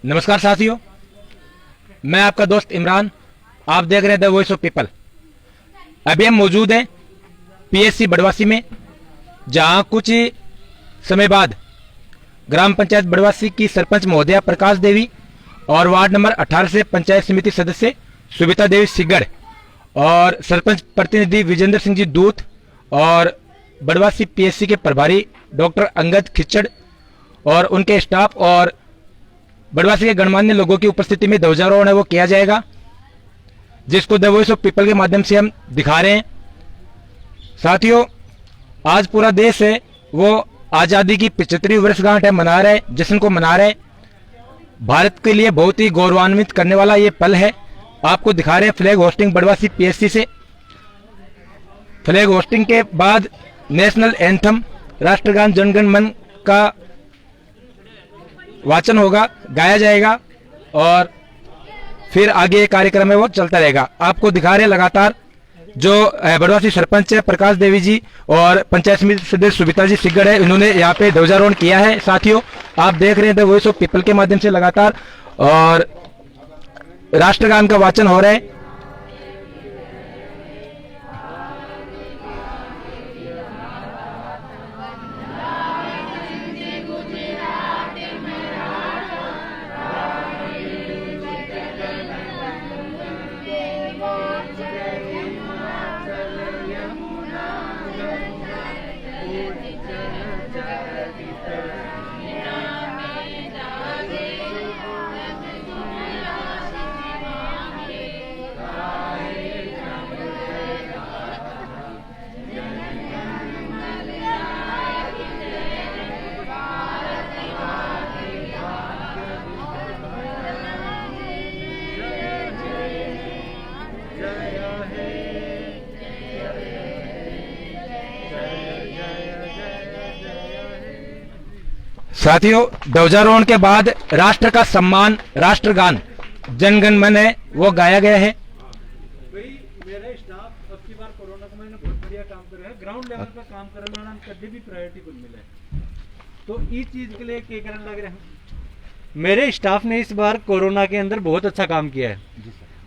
नमस्कार साथियों, मैं आपका दोस्त इमरान। आप देख रहे हैं द वॉइस ऑफ पीपल। अभी हम मौजूद हैं पीएससी बड़वासी में, जहां कुछ समय बाद ग्राम पंचायत बड़वासी की सरपंच महोदया प्रकाश देवी और वार्ड नंबर 18 से पंचायत समिति सदस्य सुविता देवी सिगड़ और सरपंच प्रतिनिधि विजेंद्र सिंह जी दूत और बड़वासी पीएससी के प्रभारी डॉक्टर अंगद खिचड़ और उनके स्टाफ और बड़वासी के गणमान्य लोगों की उपस्थिति में ध्वजारोहण है वो किया जाएगा, जिसको द वॉइस ऑफ पीपल के माध्यम से हम दिखा रहे हैं। साथियों, आज पूरा देश है वो आज़ादी की 75वीं वर्षगांठ है मना रहा है, जश्न को मना रहा है। भारत के लिए बहुत ही गौरवान्वित करने वाला ये पल है। आपको दिखा रहे हैं फ्लैग होस्टिंग बड़वासी पीएससी से। फ्लैग होस्टिंग के बाद नेशनल एंथम राष्ट्रगान जनगण मन का वाचन होगा, गाया जाएगा और फिर आगे कार्यक्रम है वो चलता रहेगा। आपको दिखा रहे हैं लगातार जो बड़वासी सरपंच है प्रकाश देवी जी और पंचायत समिति सदस्य सुविता जी सिगड़ है, इन्होंने यहाँ पे ध्वजारोहण किया है। साथियों, आप देख रहे हैं द वॉइस ऑफ पीपल के माध्यम से लगातार और राष्ट्रगान का वाचन हो रहा है। साथियों, ध्वजारोहण के बाद राष्ट्र का सम्मान राष्ट्रगान जनगण मन है वो गाया गया है। मेरा स्टाफ अब की बार कोरोना को मैंने बहुत बढ़िया काम कर रहा है, ग्राउंड लेवल पे काम करने वाला कभी भी प्रायोरिटी को मिला है, तो इस चीज के लिए क्या करने लग रहे हैं। मेरे स्टाफ ने इस बार कोरोना के अंदर बहुत अच्छा काम किया है,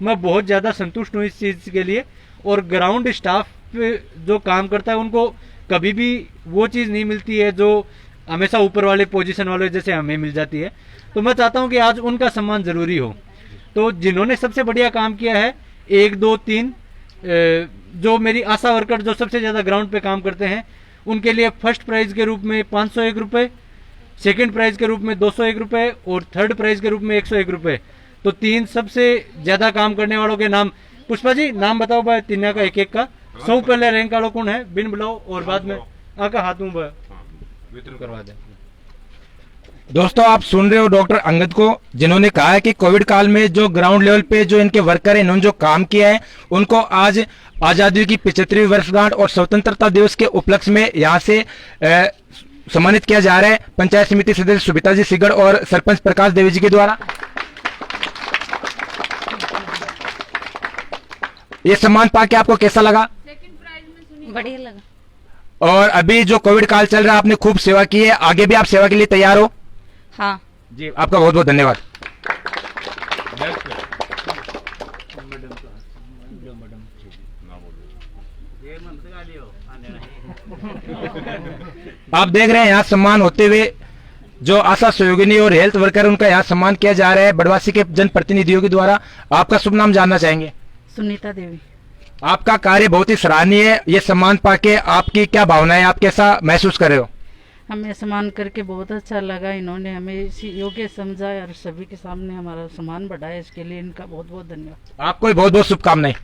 मैं बहुत ज़्यादा संतुष्ट हूँ इस चीज़ के लिए। और ग्राउंड स्टाफ जो काम करता है उनको कभी भी वो चीज़ नहीं मिलती है जो हमेशा ऊपर वाले पोजीशन वाले जैसे हमें मिल जाती है, तो मैं चाहता हूं कि आज उनका सम्मान जरूरी हो। तो जिन्होंने सबसे बढ़िया काम किया है 1, 2, 3 जो मेरी आशा वर्कर जो सबसे ज़्यादा ग्राउंड पे काम करते हैं, उनके लिए फर्स्ट प्राइज के रूप में 501 रुपये, सेकेंड प्राइज के रूप में 201 रुपये और थर्ड प्राइज के रूप में 101 रुपये। तो 3 सबसे ज़्यादा काम करने वालों के नाम। पुष्पा जी नाम बताओ भाई, तीनों का एक एक का। सब पहले रैंक वालों कौन है बिन बुलाओ और बाद में आका हाथों पर वितरण करवा दें। दोस्तों, आप सुन रहे हो डॉक्टर अंगद को, जिन्होंने कहा है कि कोविड काल में जो ग्राउंड लेवल पे जो इनके वर्कर हैं, इन्होंने जो काम किया है, उनको आज आजादी की 75वीं वर्षगांठ और स्वतंत्रता दिवस के उपलक्ष्य में यहाँ से सम्मानित किया जा रहा है पंचायत समिति सदस्य सुविता जी सिगड़ और सरपंच प्रकाश देवी जी के द्वारा। ये सम्मान पाके आपको कैसा लगा? बढ़िया लगा। और अभी जो कोविड काल चल रहा है, आपने खूब सेवा की है, आगे भी आप सेवा के लिए तैयार हो? हाँ जी, आपका बहुत बहुत धन्यवाद। आप देख रहे हैं यहाँ सम्मान होते हुए जो आशा सहयोगिनी और हेल्थ वर्कर, उनका यहाँ सम्मान किया जा रहा है बड़वासी के जनप्रतिनिधियों के द्वारा। आपका शुभ नाम जानना चाहेंगे? सुनीता देवी। आपका कार्य बहुत ही सराहनीय है। ये सम्मान पाके आपकी क्या भावना है, आप कैसा महसूस कर रहे हो? हमें सम्मान करके बहुत अच्छा लगा। इन्होंने हमें इसी योग्य समझा और सभी के सामने हमारा सम्मान बढ़ाया, इसके लिए इनका बहुत बहुत धन्यवाद। आपको बहुत बहुत शुभकामनाएं।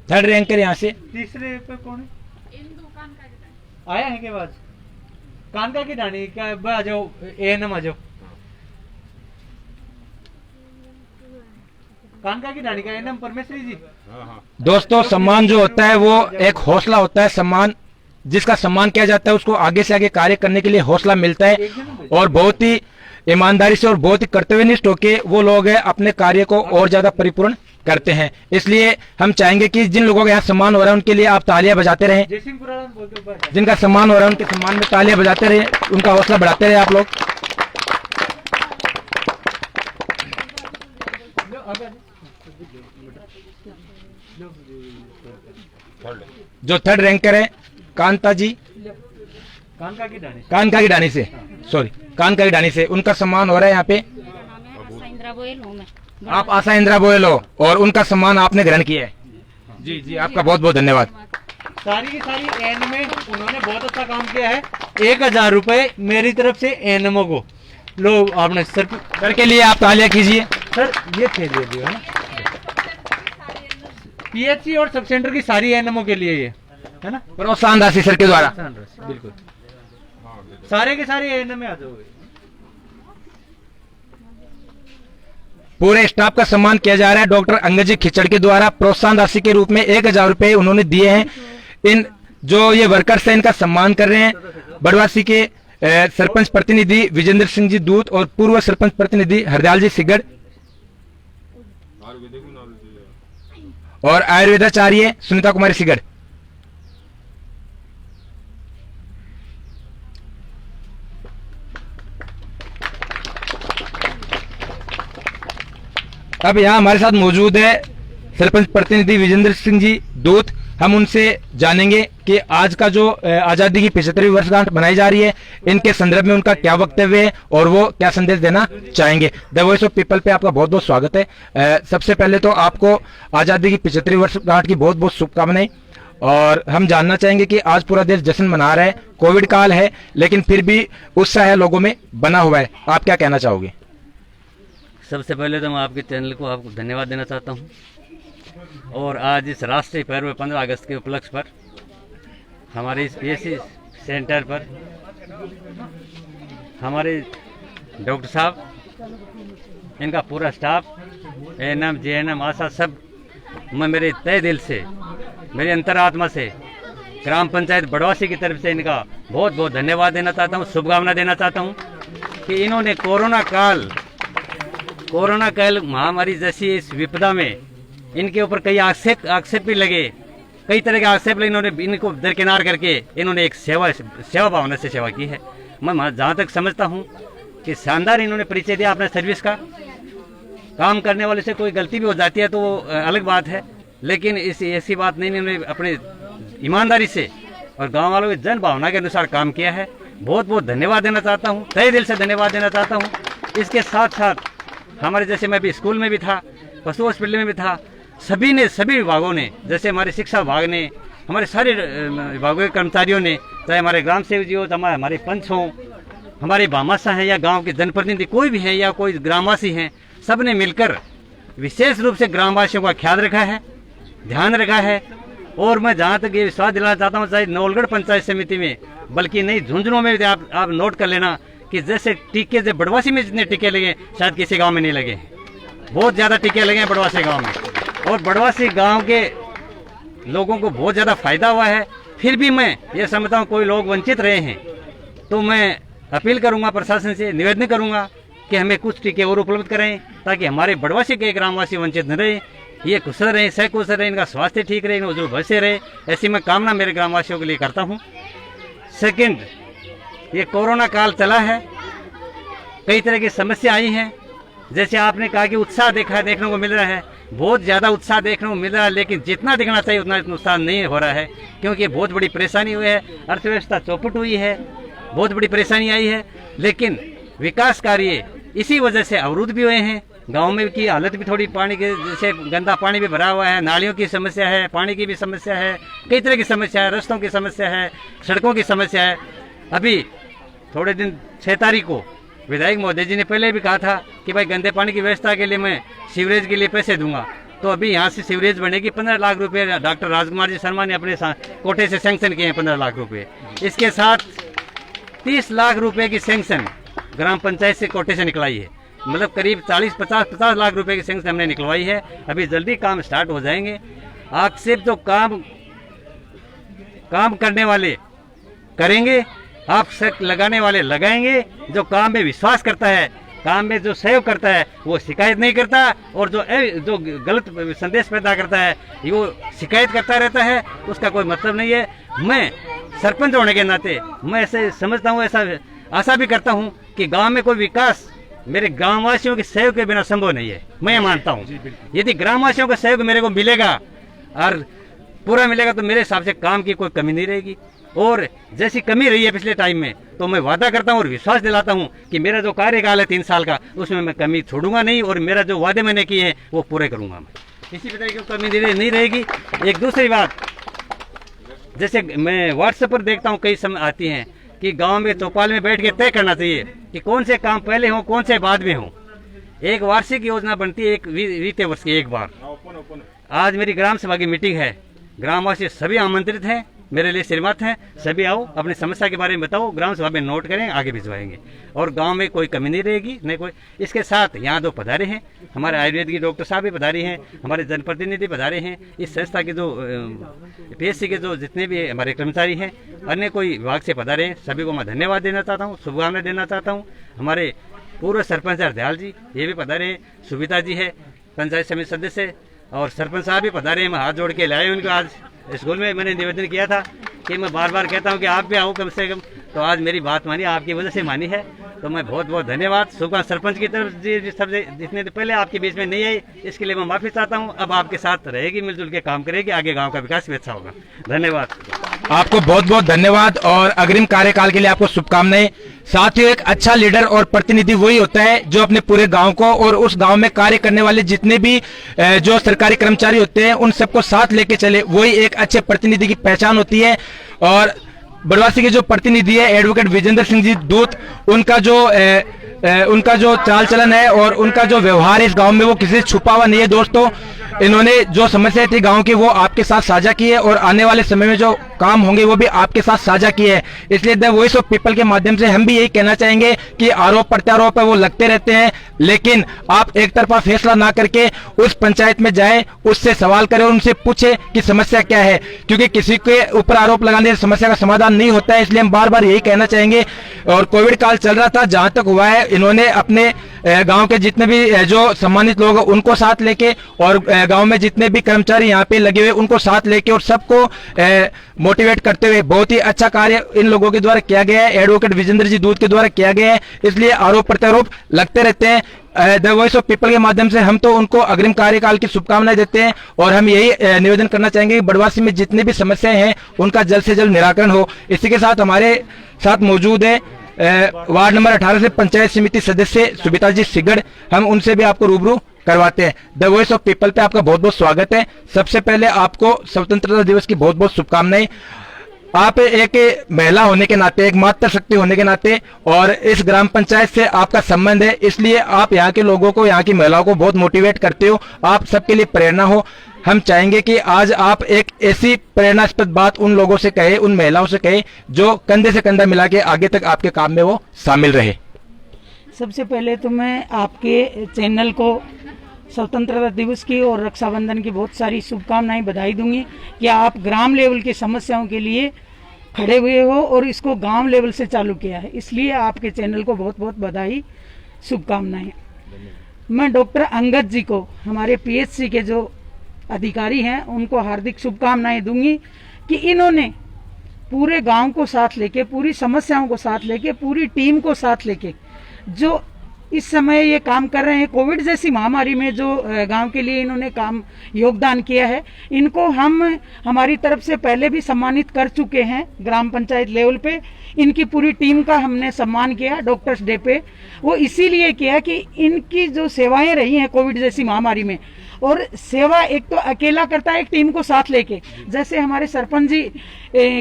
थर्ड रैंकर यहाँ से। तीसरे पे कौन है? आया है के बाद कानका की डानी क्या आ जाओ, एएनएम आ जाओ। कानका की डानी का एएनएम परमेश्वरी जी। दोस्तों, सम्मान जो होता है वो एक हौसला होता है। सम्मान, जिसका सम्मान किया जाता है उसको आगे से आगे कार्य करने के लिए हौसला मिलता है और बहुत ही ईमानदारी से और बहुत ही कर्तव्यनिष्ठ होकर वो लोग हैं अपने कार्य को और ज्यादा परिपूर्ण करते हैं। इसलिए हम चाहेंगे कि जिन लोगों के यहाँ सम्मान हो रहा है उनके लिए आप तालियां बजाते रहें, जिनका सम्मान हो रहा है उनके सम्मान में तालियां बजाते रहे, उनका हौसला बढ़ाते रहे आप लोग। जो थर्ड रैंकर है कांता जी, कानका की डानी से, सॉरी कानका की डानी से, उनका सम्मान हो रहा है यहाँ पे। आप आशा इंद्रा बोयल हो और उनका सम्मान आपने ग्रहण किया है। जी जी, आपका बहुत बहुत धन्यवाद। सारी की सारी एन में उन्होंने बहुत अच्छा काम किया है। 1000 रुपए मेरी तरफ से एनएमओ को लो, आपने सर के लिए आप तालियां कीजिए। सर ये थे दे दियो है ना, पीएचसी और सब सेंटर की सारी एनएमओ के लिए ये है ना, प्रोत्साहन राशि सर के द्वारा। बिल्कुल सारे के सारे एनएमओ आ जाओगे। पूरे स्टाफ का सम्मान किया जा रहा है। डॉक्टर अंगद जी खिचड़ के द्वारा प्रोत्साहन राशि के रूप में 1000 रुपए उन्होंने दिए हैं। इन जो ये वर्कर्स हैं इनका सम्मान कर रहे हैं बड़वासी के सरपंच प्रतिनिधि विजेंद्र सिंह जी दूत और पूर्व सरपंच प्रतिनिधि हरदयाल जी सिगड़ और आयुर्वेदाचार्य सुनीता कुमारी सिगड़। अब यहाँ हमारे साथ मौजूद है सरपंच प्रतिनिधि विजेंद्र सिंह जी दूत। हम उनसे जानेंगे कि आज का जो आजादी की 75वीं वर्षगांठ मनाई जा रही है, इनके संदर्भ में उनका क्या वक्तव्य है और वो क्या संदेश देना चाहेंगे। द वॉइस ऑफ पीपल पे आपका बहुत बहुत स्वागत है। सबसे पहले तो आपको आजादी की 75वीं वर्षगांठ की बहुत बहुत शुभकामनाएं। और हम जानना चाहेंगे कि आज पूरा देश जश्न मना रहा है, कोविड काल है, लेकिन फिर भी उत्साह है लोगों में बना हुआ है। आप क्या कहना चाहोगे? सबसे पहले तो मैं आपके चैनल को आपको धन्यवाद देना चाहता हूं, और आज इस राष्ट्रीय पर्व 15 अगस्त के उपलक्ष्य पर हमारे इस पीएचसी सेंटर पर हमारे डॉक्टर साहब, इनका पूरा स्टाफ, एएनएम, जेएनएम, आशा, सब मैं मेरे तहे दिल से, मेरी अंतरात्मा से ग्राम पंचायत बड़वासी की तरफ से इनका बहुत बहुत धन्यवाद देना चाहता हूँ, शुभकामना देना चाहता हूँ कि इन्होंने कोरोना काल महामारी जैसी इस विपदा में इनके ऊपर कई आक्षेप भी लगे, कई तरह के आक्षेप लगे, इन्होंने इनको दरकिनार करके इन्होंने एक सेवा भावना से सेवा की है। मैं जहाँ तक समझता हूँ कि शानदार इन्होंने परिचय दिया अपने सर्विस का। काम करने वाले से कोई गलती भी हो जाती है तो वो अलग बात है, लेकिन ऐसी बात नहीं, इन्होंने अपने ईमानदारी से और गाँव वालों की जन भावना के अनुसार काम किया है। बहुत बहुत धन्यवाद देना चाहता हूँ, तहे दिल से धन्यवाद देना चाहता हूँ। इसके साथ साथ हमारे, जैसे मैं भी स्कूल में भी था, पशु हॉस्पिटल में भी था, सभी विभागों ने, जैसे हमारे शिक्षा विभाग ने, हमारे सारे विभागों के कर्मचारियों ने, चाहे हमारे ग्राम सेवक जी हो, चाहे हमारे पंच हों, हमारे भामाशाह हैं या गांव के जनप्रतिनिधि कोई भी हैं या कोई ग्रामवासी हैं, सब ने मिलकर विशेष रूप से ग्रामवासियों का ख्याल रखा है, ध्यान रखा है। और मैं जहाँ तक ये विश्वास दिलाना चाहता हूँ, चाहे नौलगढ़ पंचायत समिति में, बल्कि नहीं झुंझुनों में भी आप नोट कर लेना कि जैसे टीके, जब बड़वासी में जितने टीके लगे शायद किसी गांव में नहीं लगे, बहुत ज़्यादा टीके लगे हैं बड़वासी गांव में, और बड़वासी गांव के लोगों को बहुत ज़्यादा फायदा हुआ है। फिर भी मैं ये समझता हूँ कोई लोग वंचित रहे हैं, तो मैं अपील करूँगा, प्रशासन से निवेदन करूँगा कि हमें कुछ टीके और उपलब्ध कराएं, ताकि हमारे बड़वासी के ग्रामवासी वंचित न रहे, ये कुशल रहे, सकुशल रहे, इनका स्वास्थ्य ठीक रहे, इनका जो भविष्य रहे, ऐसी मैं कामना मेरे ग्रामवासियों के लिए करता हूँ। सेकंड, ये कोरोना काल चला है, कई तरह की समस्या आई हैं, जैसे आपने कहा कि उत्साह देखने को मिल रहा है, बहुत ज़्यादा उत्साह देखने को मिल रहा है, लेकिन जितना दिखना चाहिए उतना उत्साह नहीं हो रहा है, क्योंकि बहुत बड़ी परेशानी हुई है, अर्थव्यवस्था चौपट हुई है, बहुत बड़ी परेशानी आई है, लेकिन विकास कार्य इसी वजह से अवरुद्ध भी हुए हैं। गांव में की हालत भी थोड़ी, पानी के जैसे गंदा पानी भी भरा हुआ है, नालियों की समस्या है, पानी की भी समस्या है, कई तरह की समस्या है, रास्तों की समस्या है, सड़कों की समस्या है। अभी थोड़े दिन 6 तारीख को विधायक महोदय जी ने पहले भी कहा था कि भाई गंदे पानी की व्यवस्था के लिए मैं सीवरेज के लिए पैसे दूंगा, तो अभी यहाँ से सीवरेज बनेगी 15 लाख रुपए डॉक्टर राजकुमार जी शर्मा ने अपने कोटे से सैंक्शन किए हैं, 15 लाख रुपए। इसके साथ 30 लाख रुपए की सैंक्शन ग्राम पंचायत से कोटे से निकलाई है, मतलब करीब 40-50 लाख रुपए की सैंक्शन हमने निकलवाई है। अभी जल्दी काम स्टार्ट हो जाएंगे। आक्षेप जो काम करने वाले करेंगे, आप लगाने वाले लगाएंगे, जो काम में विश्वास करता है काम में जो सहयोग करता है वो शिकायत नहीं करता, और जो गलत संदेश पैदा करता है वो शिकायत करता रहता है, उसका कोई मतलब नहीं है। मैं सरपंच होने के नाते मैं ऐसे समझता हूँ, ऐसा आशा भी करता हूँ कि गांव में कोई विकास मेरे ग्रामवासियों के सहयोग के बिना संभव नहीं है। मैं ये मानता हूँ यदि ग्रामवासियों का सहयोग मेरे को मिलेगा और पूरा मिलेगा तो मेरे हिसाब से काम की कोई कमी नहीं रहेगी। और जैसी कमी रही है पिछले टाइम में, तो मैं वादा करता हूं और विश्वास दिलाता हूं कि मेरा जो कार्यकाल है 3 साल का, उसमें मैं कमी छोड़ूंगा नहीं, और मेरा जो वादे मैंने किए हैं वो पूरे करूंगा। मैं किसी भी तरह की कमी नहीं रहेगी। एक दूसरी बात, जैसे मैं व्हाट्सएप पर देखता हूँ कई समय आती हैं कि गाँव में चौपाल में बैठ के तय करना चाहिए कि कौन से काम पहले हों कौन से बाद में हों। एक वार्षिक योजना बनती है एक वित्तीय वर्ष की एक बार। आज मेरी ग्राम सभा की मीटिंग है, ग्रामवासी सभी आमंत्रित हैं, मेरे लिए श्रीमत हैं, सभी आओ अपनी समस्या के बारे में बताओ, ग्राम सभा में नोट करें, आगे भिजवाएंगे और गांव में कोई कमी नहीं रहेगी, नहीं कोई। इसके साथ यहाँ 2 पधारे हैं, हमारे आयुर्वेद की डॉक्टर साहब भी पधारे हैं, हमारे जनप्रतिनिधि पधारे हैं, इस संस्था के जो PSC के जो जितने भी हमारे कर्मचारी हैं, अन्य कोई विभाग से पधारे हैं, सभी को मैं धन्यवाद देना चाहता हूँ, शुभकामनाएं देना चाहता हूँ। हमारे पूर्व सरपंच हरदयाल जी ये भी पधारे हैं, सुविता जी है पंचायत समिति सदस्य, और सरपंच साहब भी पधारे हैं। मैं हाथ जोड़ के लाए उनको। आज स्कूल में मैंने निवेदन किया था कि मैं बार बार कहता हूं कि आप भी आओ कम से कम, तो आज मेरी बात मानी, आपकी वजह से मानी है, तो मैं बहुत बहुत धन्यवाद शुभकामना सरपंच की तरफ जितने पहले आपके बीच में नहीं आई, इसके लिए मैं माफी चाहता हूं। अब आपके साथ रहेगी, मिलजुल के काम करेगी, आगे गाँव का विकास भी अच्छा होगा। धन्यवाद। आपको बहुत बहुत धन्यवाद और अग्रिम कार्यकाल के लिए आपको शुभकामनाएं। साथ ही एक अच्छा लीडर और प्रतिनिधि वही होता है जो अपने पूरे गांव को और उस गांव में कार्य करने वाले जितने भी जो सरकारी कर्मचारी होते हैं उन सबको साथ लेके चले, वही एक अच्छे प्रतिनिधि की पहचान होती है। और बड़वासी के जो प्रतिनिधि है एडवोकेट विजेंद्र सिंह जी दूत, उनका जो चाल चलन है और उनका जो व्यवहार है इस गांव में वो किसी से छुपा हुआ नहीं है। दोस्तों, इन्होंने जो समस्या थी गांव की वो आपके साथ साझा की है और आने वाले समय में जो काम होंगे वो भी आपके साथ साझा किए हैं। इसलिए द वॉइस ऑफ पीपल के माध्यम से हम भी यही कहना चाहेंगे कि आरोप प्रत्यारोप है वो लगते रहते हैं, लेकिन आप एक तरफा फैसला ना करके उस पंचायत में जाए, उससे सवाल करें और उनसे पूछे कि समस्या क्या है, क्योंकि किसी के ऊपर आरोप लगाने से समस्या का समाधान नहीं होता है। इसलिए हम बार बार यही कहना चाहेंगे। और कोविड काल चल रहा था, जहां तक हुआ है इन्होंने अपने गांव के जितने भी जो सम्मानित लोग हैं उनको साथ लेके और गांव में जितने भी कर्मचारी यहाँ पे लगे हुए उनको साथ लेके और सबको मोटिवेट करते हुए बहुत ही अच्छा कार्य इन लोगों के द्वारा किया गया है, एडवोकेट विजेंद्र जी दूत के द्वारा किया गया है। इसलिए आरोप प्रत्यारोप लगते रहते हैं। द वॉइस ऑफ पीपल के माध्यम से हम तो उनको अग्रिम कार्यकाल की शुभकामनाएं देते हैं और हम यही निवेदन करना चाहेंगे कि बड़वासी में जितनी भी समस्याएं हैं उनका जल्द से जल्द निराकरण हो। इसी के साथ हमारे साथ मौजूद है वार्ड नंबर 18 से पंचायत समिति सदस्य सुविता जी सिगड़, हम उनसे भी आपको रूबरू करवाते हैं। द वॉइस ऑफ पीपल पे आपका बहुत बहुत स्वागत है। सबसे पहले आपको स्वतंत्रता दिवस की बहुत बहुत शुभकामनाएं। आप एक महिला होने के नाते, एक मातृ शक्ति होने के नाते और इस ग्राम पंचायत से आपका संबंध है, इसलिए आप यहाँ के लोगों को, यहाँ की महिलाओं को बहुत मोटिवेट करते हो, आप सबके लिए प्रेरणा हो। हम चाहेंगे कि आज आप एक ऐसी प्रेरणास्पद बात उन लोगों से कहे, उन महिलाओं से कहे जो कंधे से कंधा मिला के आगे तक आपके काम में वो शामिल रहे। सबसे पहले तो मैं आपके चैनल को स्वतंत्रता दिवस की और रक्षाबंधन की बहुत सारी शुभकामनाएं, बधाई दूंगी कि आप ग्राम लेवल की समस्याओं के लिए खड़े हुए हो और इसको गांव लेवल से चालू किया है, इसलिए आपके चैनल को बहुत बहुत बधाई, शुभकामनाएं। मैं डॉक्टर अंगद जी को, हमारे PSC के जो अधिकारी हैं, उनको हार्दिक शुभकामनाएं दूंगी कि इन्होंने पूरे गांव को साथ लेके, पूरी समस्याओं को साथ लेके, पूरी टीम को साथ लेके जो इस समय ये काम कर रहे हैं, कोविड जैसी महामारी में जो गांव के लिए इन्होंने काम योगदान किया है, इनको हम हमारी तरफ से पहले भी सम्मानित कर चुके हैं ग्राम पंचायत लेवल पे। इनकी पूरी टीम का हमने सम्मान किया डॉक्टर्स डे पे, वो इसीलिए किया कि इनकी जो सेवाएं रही हैं कोविड जैसी महामारी में, और सेवा एक तो अकेला करता है, एक टीम को साथ लेके, जैसे हमारे सरपंच जी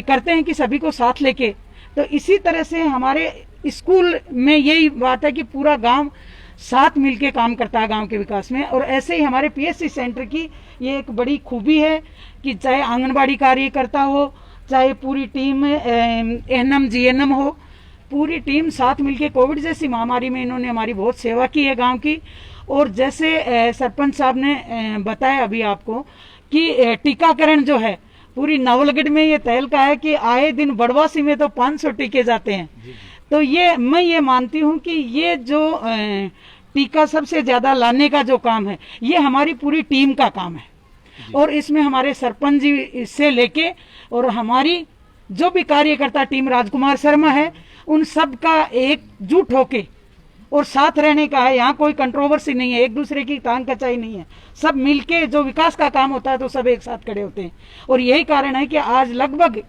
करते हैं कि सभी को साथ लेके, तो इसी तरह से हमारे स्कूल में यही बात है कि पूरा गांव साथ मिलके काम करता है गांव के विकास में। और ऐसे ही हमारे PSC सेंटर की ये एक बड़ी खूबी है कि चाहे आंगनबाड़ी कार्यकर्ता हो, चाहे पूरी टीम ANM GNM हो, पूरी टीम साथ मिलके कोविड जैसी महामारी में इन्होंने हमारी बहुत सेवा की है गांव की। और जैसे सरपंच साहब ने बताया अभी आपको कि टीकाकरण जो है पूरी नवलगढ़ में ये तहलका है कि आए दिन बड़वासी में तो 500 टीके जाते हैं, तो ये मैं ये मानती हूँ कि ये जो टीका सबसे ज़्यादा लाने का जो काम है ये हमारी पूरी टीम का काम है, और इसमें हमारे सरपंच जी से लेके और हमारी जो भी कार्यकर्ता टीम राजकुमार शर्मा है उन सब का एकजुट होके और साथ रहने का है। यहाँ कोई कंट्रोवर्सी नहीं है, एक दूसरे की टांग कचाई नहीं है, सब मिलके जो विकास का काम होता है तो सब एक साथ खड़े होते हैं। और यही कारण है कि आज लगभग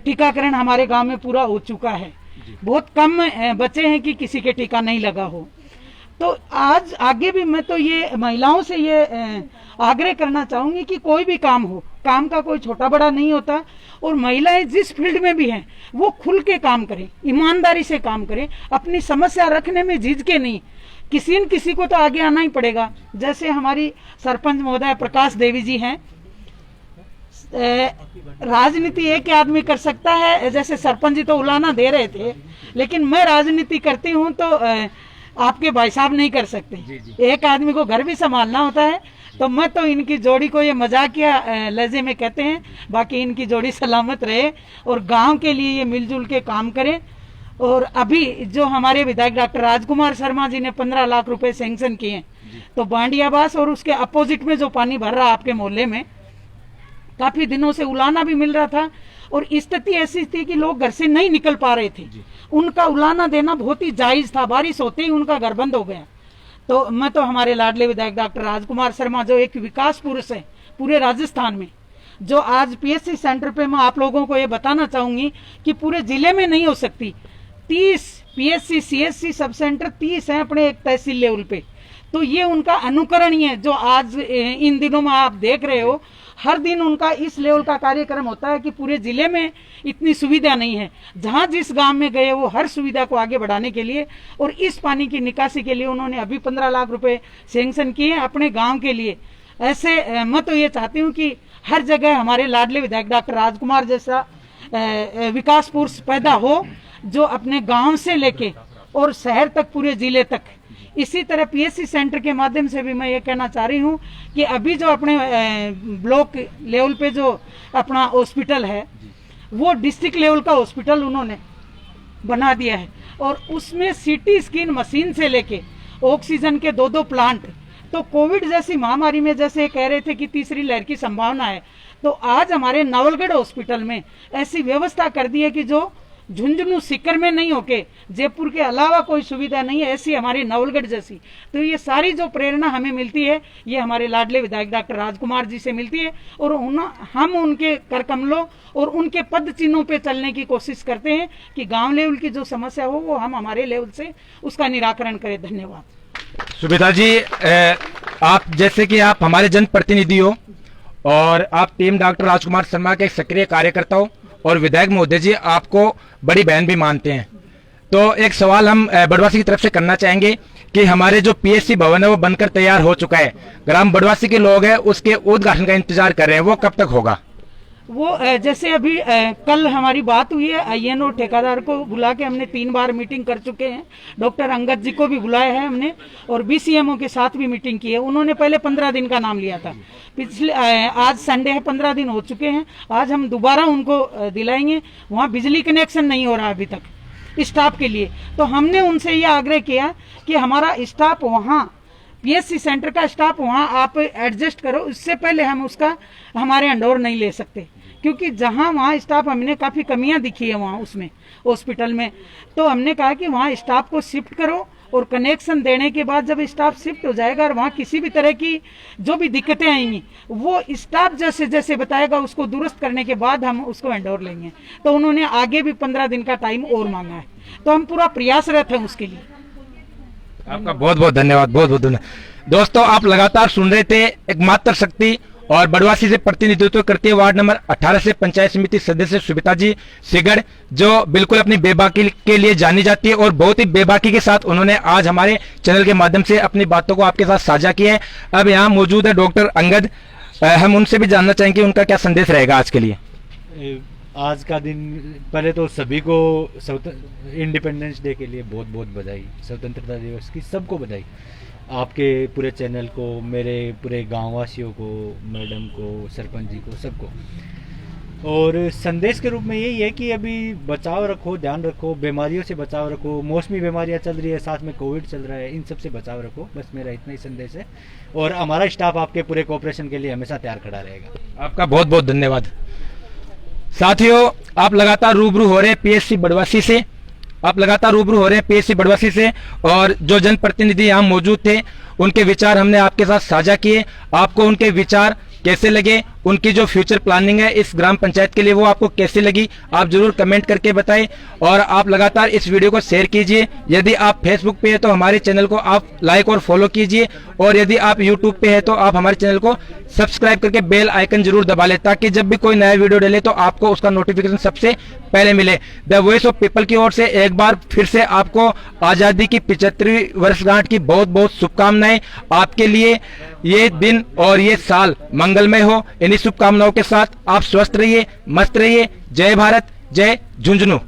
टीकाकरण हमारे गांव में पूरा हो चुका है, बहुत कम बचे हैं कि किसी के टीका नहीं लगा हो। तो आज आगे भी मैं तो ये महिलाओं से ये आग्रह करना चाहूंगी कि कोई भी काम हो, काम का कोई छोटा बड़ा नहीं होता, और महिलाएं जिस फील्ड में भी हैं वो खुल के काम करें, ईमानदारी से काम करें, अपनी समस्या रखने में झिझके नहीं। किसी न किसी को तो आगे आना ही पड़ेगा। जैसे हमारी सरपंच महोदय प्रकाश देवी जी हैं, राजनीति एक ही आदमी कर सकता है, जैसे सरपंच जी तो उलाना दे रहे थे, लेकिन मैं राजनीति करती हूँ तो आपके भाई साहब नहीं कर सकते। एक आदमी को घर भी संभालना होता है। तो मैं तो इनकी जोड़ी को ये मजाकिया लहजे में कहते हैं, बाकी इनकी जोड़ी सलामत रहे और गांव के लिए ये मिलजुल के काम करें। और अभी जो हमारे विधायक डॉक्टर राजकुमार शर्मा जी ने 15 लाख रुपए सैंक्शन किए हैं, तो बांडियाबास और उसके अपोजिट में जो पानी भर रहा आपके मोहल्ले में, काफी दिनों से उलाना भी मिल रहा था और स्थिति ऐसी थी कि लोग घर से नहीं निकल पा रहे थे। उनका उलाना देना बहुत ही जायज था, बारिश होते ही उनका घर बंद हो गया। तो मैं तो हमारे लाडले विधायक डॉक्टर राजकुमार शर्मा जो एक विकास पुरुष है पूरे राजस्थान में, जो आज पीएससी सेंटर पे मैं आप लोगों को ये बताना चाहूंगी कि पूरे जिले में नहीं हो सकती। 30 पीएससी सीएससी सब सेंटर 30 हैं अपने एक तहसील लेवल पे। तो ये उनका अनुकरणीय है जो आज इन दिनों में आप देख रहे हो। हर दिन उनका इस लेवल का कार्यक्रम होता है कि पूरे जिले में इतनी सुविधा नहीं है, जहां जिस गांव में गए वो हर सुविधा को आगे बढ़ाने के लिए और इस पानी की निकासी के लिए उन्होंने अभी 15 लाख रुपए सैंक्शन किए अपने गांव के लिए। ऐसे मैं तो ये चाहती हूँ कि हर जगह हमारे लाडले विधायक डॉक्टर राजकुमार जैसा विकास पुरुष पैदा हो, जो अपने गांव से लेके और शहर तक पूरे जिले तक। इसी तरह पीएससी सेंटर के माध्यम से भी मैं ये कहना चाह रही हूँ कि अभी जो अपने ब्लॉक लेवल पे जो अपना हॉस्पिटल है वो डिस्ट्रिक्ट लेवल का हॉस्पिटल उन्होंने बना दिया है, और उसमें सीटी स्कैन मशीन से लेके ऑक्सीजन के 2-2 प्लांट। तो कोविड जैसी महामारी में जैसे कह रहे थे कि तीसरी लहर की संभावना है, तो आज हमारे नवलगढ़ हॉस्पिटल में ऐसी व्यवस्था कर दी है कि जो झुंझुनू सीकर में नहीं होके जयपुर के अलावा कोई सुविधा नहीं है, ऐसी हमारी नवलगढ़ जैसी। तो ये सारी जो प्रेरणा हमें मिलती है ये हमारे लाडले विधायक डॉक्टर राजकुमार जी से मिलती है, और हम उनके कर कमलों और उनके पद चिन्हों पे चलने की कोशिश करते हैं कि गांव लेवल की जो समस्या हो वो हम हमारे लेवल से उसका निराकरण करें। धन्यवाद। सुविधा जी, आप जैसे कि आप हमारे जनप्रतिनिधि हो और आप टीम डॉक्टर राजकुमार शर्मा के सक्रिय कार्यकर्ता हो और विधायक महोदय जी आपको बड़ी बहन भी मानते हैं, तो एक सवाल हम बड़वासी की तरफ से करना चाहेंगे कि हमारे जो पीएससी भवन है वो बनकर तैयार हो चुका है, ग्राम बड़वासी के लोग हैं उसके उद्घाटन का इंतजार कर रहे हैं, वो कब तक होगा? वो जैसे अभी कल हमारी बात हुई है, आईएन और ठेकेदार को बुला के हमने 3 बार मीटिंग कर चुके हैं। डॉक्टर अंगद जी को भी बुलाया है हमने और बीसीएमओ के साथ भी मीटिंग की है। उन्होंने पहले 15 दिन का नाम लिया था, पिछले आज संडे है 15 दिन हो चुके हैं। आज हम दोबारा उनको दिलाएंगे। वहाँ बिजली कनेक्शन नहीं हो रहा अभी तक स्टाफ के लिए, तो हमने उनसे ये आग्रह किया कि हमारा स्टाफ वहाँ पीएससी सेंटर का स्टाफ वहाँ आप एडजस्ट करो। इससे पहले हम उसका हमारे अंडोर नहीं ले सकते, क्योंकि जहाँ वहाँ स्टाफ हमने काफ़ी कमियां दिखी है वहाँ उसमें हॉस्पिटल में, तो हमने कहा कि वहाँ स्टाफ को शिफ्ट करो और कनेक्शन देने के बाद जब स्टाफ शिफ्ट हो जाएगा और वहाँ किसी भी तरह की जो भी दिक्कतें आएंगी वो स्टाफ जैसे जैसे बताएगा उसको दुरुस्त करने के बाद हम उसको हैंडओवर लेंगे। तो उन्होंने आगे भी 15 दिन का टाइम और मांगा है, तो हम पूरा प्रयासरत हैं उसके लिए। आपका बहुत बहुत धन्यवाद, बहुत बहुत धन्यवाद। दोस्तों, आप लगातार सुन रहे थे एक मातृ शक्ति और बड़वासी से प्रतिनिधित्व करती है वार्ड नंबर 18 से पंचायत समिति सदस्य सुविता जी सिगड़, जो बिल्कुल अपनी बेबाकी के लिए जानी जाती है और बहुत ही बेबाकी के साथ उन्होंने आज हमारे चैनल के माध्यम से अपनी बातों को आपके साथ साझा किया है। अब यहाँ मौजूद है डॉक्टर अंगद, हम उनसे भी जानना चाहेंगे उनका क्या संदेश रहेगा आज के लिए। आज का दिन पहले तो सभी को इंडिपेंडेंस डे के लिए बहुत बहुत बधाई, स्वतंत्रता दिवस की सबको बधाई। आपके पूरे चैनल को, मेरे पूरे गांव वासियों को, मैडम को, सरपंच जी को, सबको। और संदेश के रूप में यही है कि अभी बचाव रखो, ध्यान रखो, बीमारियों से बचाव रखो, मौसमी बीमारियां चल रही है, साथ में कोविड चल रहा है, इन सब से बचाव रखो। बस मेरा इतना ही संदेश है और हमारा स्टाफ आपके पूरे कोऑपरेशन के लिए हमेशा तैयार खड़ा रहेगा। आपका बहुत बहुत धन्यवाद। साथियों, आप लगातार रूबरू हो रहे हैं पीएससी बड़वासी से, आप लगातार रूबरू हो रहे हैं पीएससी बड़वासी से, और जो जनप्रतिनिधि यहाँ मौजूद थे उनके विचार हमने आपके साथ साझा किए। आपको उनके विचार कैसे लगे, उनकी जो फ्यूचर प्लानिंग है इस ग्राम पंचायत के लिए वो आपको कैसे लगी, आप जरूर कमेंट करके बताएं। और आप लगातार इस वीडियो को शेयर कीजिए। यदि आप फेसबुक पे है तो हमारे चैनल को आप लाइक और फॉलो कीजिए, और यदि आप यूट्यूब पे है तो आप हमारे चैनल को सब्सक्राइब करके बेल आइकन जरूर दबा लें, ताकि जब भी कोई नया वीडियो डाले तो आपको उसका नोटिफिकेशन सबसे पहले मिले। द वॉइस ऑफ पीपल की ओर से एक बार फिर से आपको आजादी की 75वीं वर्षगांठ की बहुत बहुत शुभकामनाएं। आपके लिए ये दिन और ये साल मंगलमय हो। इन्हीं शुभकामनाओं के साथ आप स्वस्थ रहिए, मस्त रहिए। जय भारत, जय झुंझुनू।